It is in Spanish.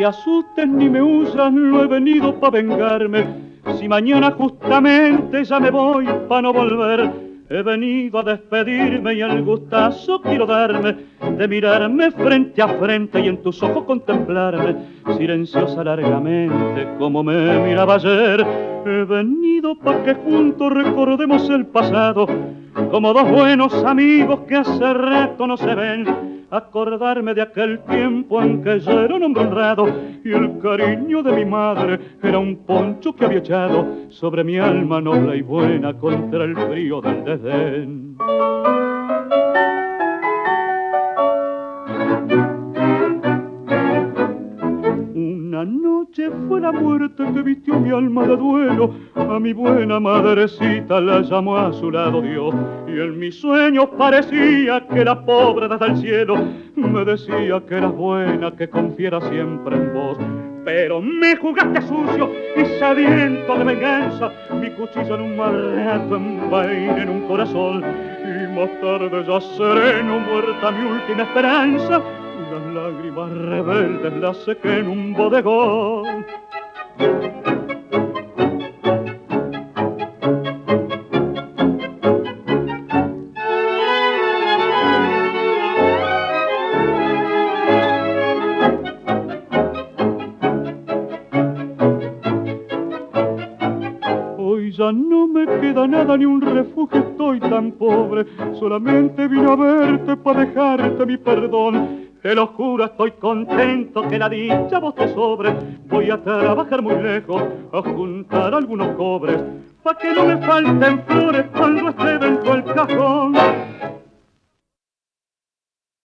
te asustes ni me usas, no he venido pa' vengarme. Si mañana justamente ya me voy pa' no volver, he venido a despedirme y el gustazo quiero darme de mirarme frente a frente y en tus ojos contemplarme silenciosa largamente como me miraba ayer. He venido pa' que juntos recordemos el pasado como dos buenos amigos que hace rato no se ven. Acordarme de aquel tiempo en que yo era un hombre honrado y el cariño de mi madre era un poncho que había echado sobre mi alma noble y buena contra el frío del desdén. Una noche fue la muerte que vistió mi alma de duelo, a mi buena madrecita la llamó a su lado Dios, y en mis sueños parecía que la pobre desde el cielo me decía que eras buena, que confiara siempre en vos. Pero me jugaste sucio y sediento de venganza, mi cuchillo en un mal rato envaina en un corazón, y más tarde ya sereno, muerta mi última esperanza, unas lágrimas rebeldes las sequé en un bodegón. Hoy ya no me queda nada, ni un refugio, estoy tan pobre, solamente vine a verte para dejarte mi perdón. Te lo juro, estoy contento que la dicha vos te sobre. Voy a trabajar muy lejos, a juntar algunos cobres, pa' que no me falten flores cuando esté dentro del cajón.